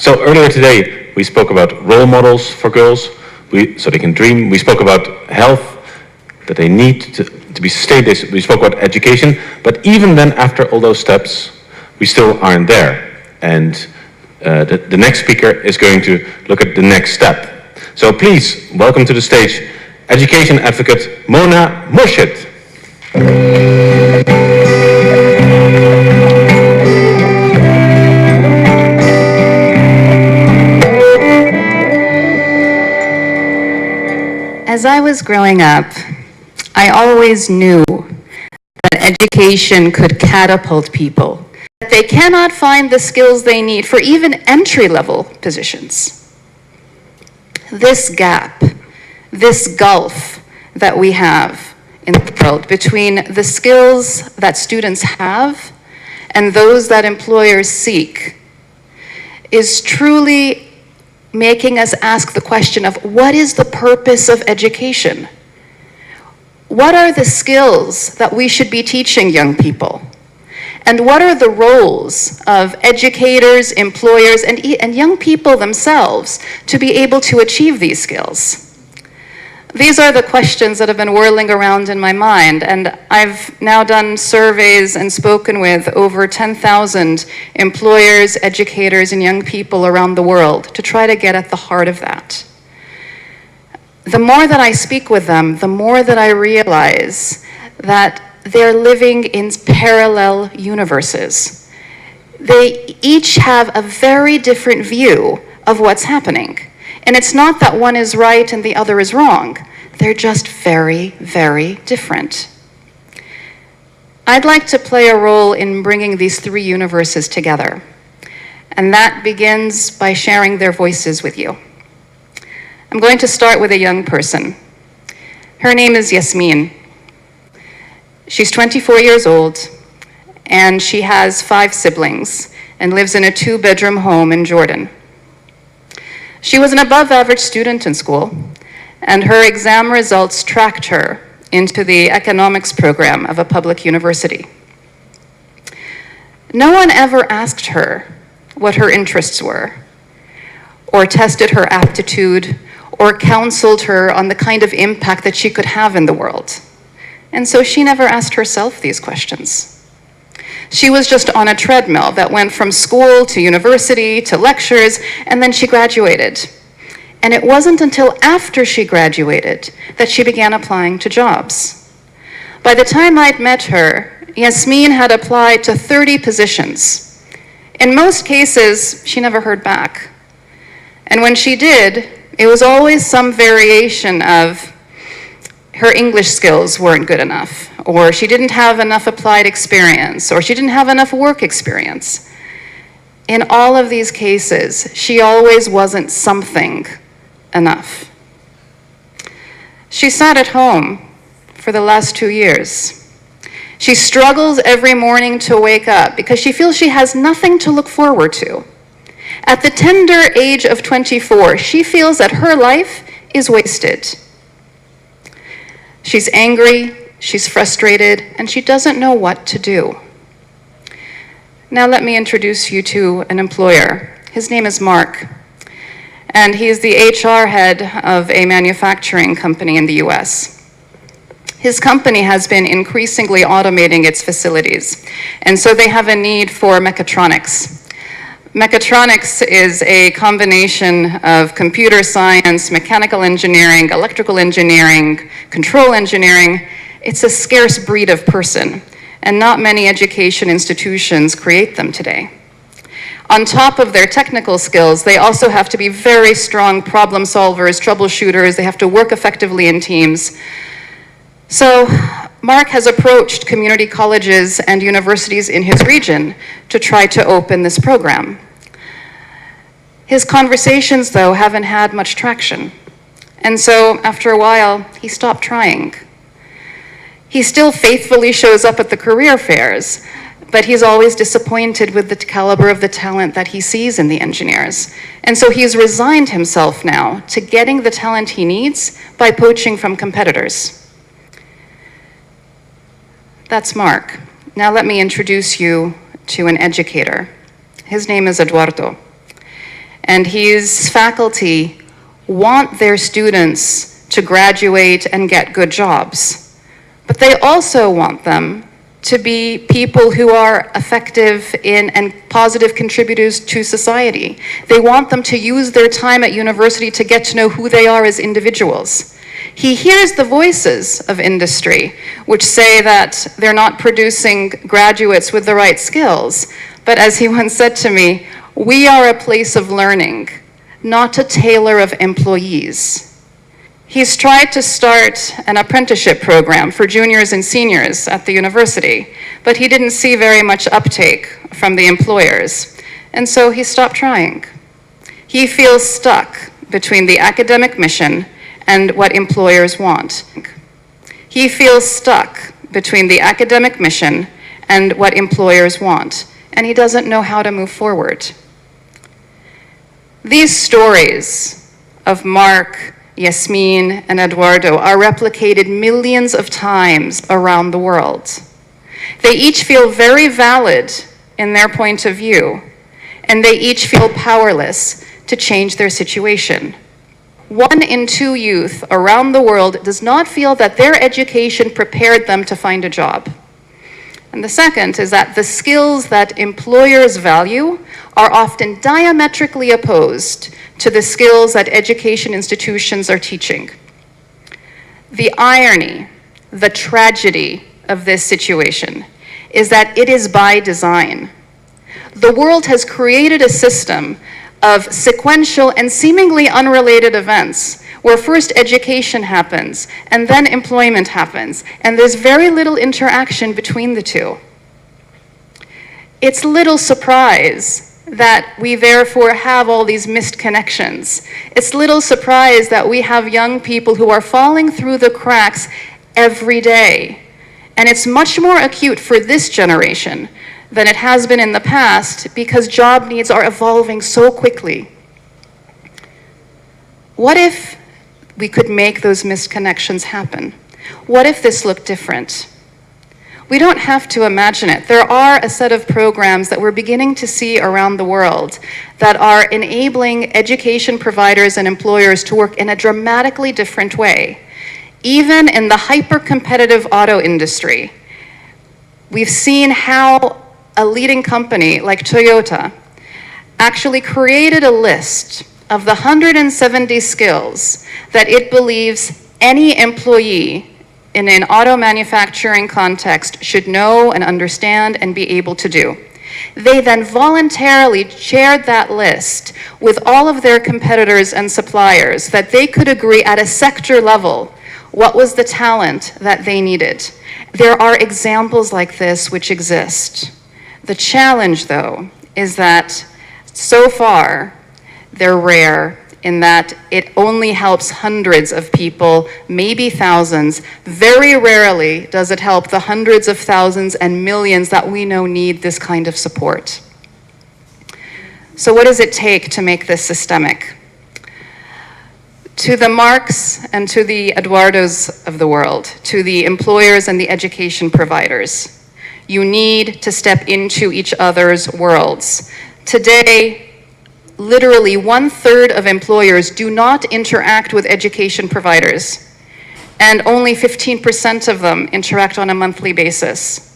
So earlier today, we spoke about role models for girls, so they can dream. We spoke about health, that they need to be sustained. We spoke about education, but even then, after all those steps, we still aren't there. And the next speaker is going to look at the next step. So please, welcome to the stage, education advocate Mouna Mourshed. As I was growing up, I always knew that education could catapult people, that they cannot find the skills they need for even entry-level positions. This gap, this gulf that we have in the world between the skills that students have and those that employers seek is truly making us ask the question of what is the purpose of education? What are the skills that we should be teaching young people? And what are the roles of educators, employers, and young people themselves to be able to achieve these skills? These are the questions that have been whirling around in my mind, and I've now done surveys and spoken with over 10,000 employers, educators, and young people around the world to try to get at the heart of that. The more that I speak with them, the more that I realize that they're living in parallel universes. They each have a very different view of what's happening. And it's not that one is right and the other is wrong. They're just very, very different. I'd like to play a role in bringing these three universes together. And that begins by sharing their voices with you. I'm going to start with a young person. Her name is Yasmin. She's 24 years old, and she has 5 siblings and lives in a 2-bedroom home in Jordan. She was an above-average student in school, and her exam results tracked her into the economics program of a public university. No one ever asked her what her interests were, or tested her aptitude, or counseled her on the kind of impact that she could have in the world. And so she never asked herself these questions. She was just on a treadmill that went from school to university to lectures, and then she graduated. And it wasn't until after she graduated that she began applying to jobs. By the time I'd met her, Yasmin had applied to 30 positions. In most cases, she never heard back. And when she did, it was always some variation of her English skills weren't good enough, or she didn't have enough applied experience, or she didn't have enough work experience. In all of these cases, she always wasn't something enough. She sat at home for the last 2 years. She struggles every morning to wake up because she feels she has nothing to look forward to. At the tender age of 24, she feels that her life is wasted. She's angry, she's frustrated, and she doesn't know what to do. Now let me introduce you to an employer. His name is Mark, and he's the HR head of a manufacturing company in the US. His company has been increasingly automating its facilities, and so they have a need for mechatronics. Mechatronics is a combination of computer science, mechanical engineering, electrical engineering, control engineering. It's a scarce breed of person, and not many education institutions create them today. On top of their technical skills, they also have to be very strong problem solvers, troubleshooters. They have to work effectively in teams. So Mark has approached community colleges and universities in his region to try to open this program. His conversations, though, haven't had much traction. And so after a while, he stopped trying. He still faithfully shows up at the career fairs, but he's always disappointed with the caliber of the talent that he sees in the engineers. And so he's resigned himself now to getting the talent he needs by poaching from competitors. That's Mark. Now let me introduce you to an educator. His name is Eduardo. and his faculty want their students to graduate and get good jobs. But they also want them to be people who are effective in and positive contributors to society. They want them to use their time at university to get to know who they are as individuals. He hears the voices of industry, which say that they're not producing graduates with the right skills. But as he once said to me, we are a place of learning, not a tailor of employees. He's tried to start an apprenticeship program for juniors and seniors at the university, but he didn't see very much uptake from the employers, and so he stopped trying. He feels stuck between the academic mission and what employers want. He feels stuck between the academic mission and what employers want, and he doesn't know how to move forward. These stories of Mark, Yasmin, and Eduardo are replicated millions of times around the world. They each feel very valid in their point of view, and they each feel powerless to change their situation. 1 in 2 youth around the world does not feel that their education prepared them to find a job. And the second is that the skills that employers value are often diametrically opposed to the skills that education institutions are teaching. The irony, the tragedy of this situation is that it is by design. The world has created a system of sequential and seemingly unrelated events where first education happens and then employment happens, and there's very little interaction between the two. It's little surprise that we therefore have all these missed connections. It's little surprise that we have young people who are falling through the cracks every day. And it's much more acute for this generation than it has been in the past because job needs are evolving so quickly. What if we could make those missed connections happen? What if this looked different? We don't have to imagine it. There are a set of programs that we're beginning to see around the world that are enabling education providers and employers to work in a dramatically different way. Even in the hyper-competitive auto industry, we've seen how a leading company like Toyota actually created a list of the 170 skills that it believes any employee in an auto manufacturing context should know and understand and be able to do. They then voluntarily shared that list with all of their competitors and suppliers that they could agree at a sector level what was the talent that they needed. There are examples like this which exist. The challenge, though, is that so far they're rare in that it only helps hundreds of people, maybe thousands. Very rarely does it help the hundreds of thousands and millions that we know need this kind of support. So what does it take to make this systemic? To the Marks and to the Eduardos of the world, to the employers and the education providers, you need to step into each other's worlds. Today, literally 1/3 of employers do not interact with education providers, and only 15% of them interact on a monthly basis.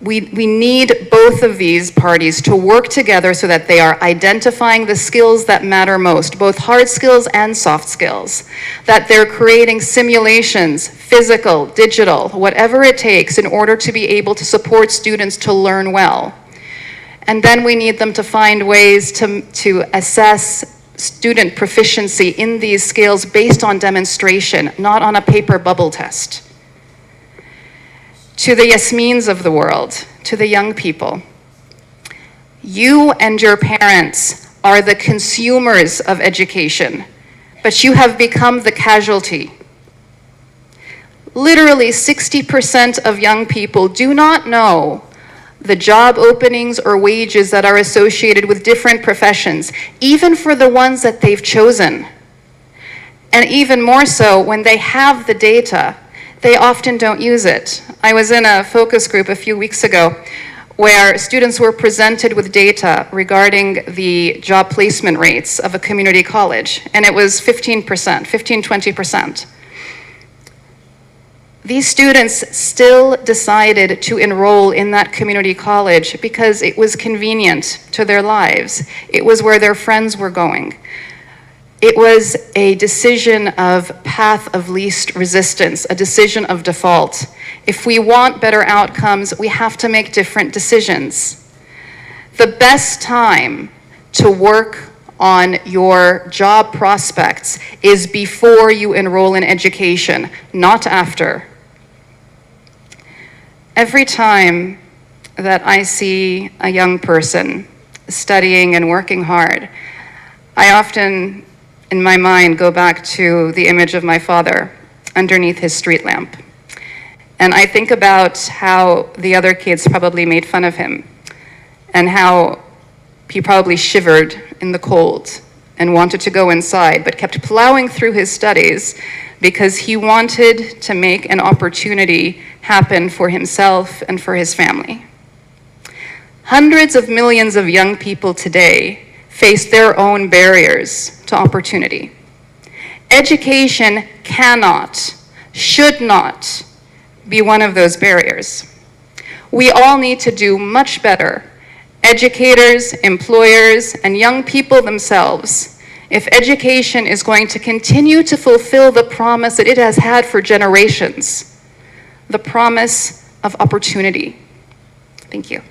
We need both of these parties to work together so that they are identifying the skills that matter most, both hard skills and soft skills, that they're creating simulations, physical, digital, whatever it takes in order to be able to support students to learn well. And then we need them to find ways to assess student proficiency in these skills based on demonstration, not on a paper bubble test. To the Yasmins of the world, to the young people, you and your parents are the consumers of education, but you have become the casualty. Literally 60% of young people do not know the job openings or wages that are associated with different professions, even for the ones that they've chosen. And even more so, when they have the data, they often don't use it. I was in a focus group a few weeks ago where students were presented with data regarding the job placement rates of a community college, and it was 15%, 20%. These students still decided to enroll in that community college because it was convenient to their lives. It was where their friends were going. It was a decision of path of least resistance, a decision of default. If we want better outcomes, we have to make different decisions. The best time to work on your job prospects is before you enroll in education, not after. Every time that I see a young person studying and working hard, I often, in my mind, go back to the image of my father underneath his street lamp. And I think about how the other kids probably made fun of him, and how he probably shivered in the cold and wanted to go inside, but kept plowing through his studies because he wanted to make an opportunity happen for himself and for his family. Hundreds of millions of young people today face their own barriers to opportunity. Education cannot, should not be one of those barriers. We all need to do much better, educators, employers, and young people themselves, if education is going to continue to fulfill the promise that it has had for generations, the promise of opportunity. Thank you.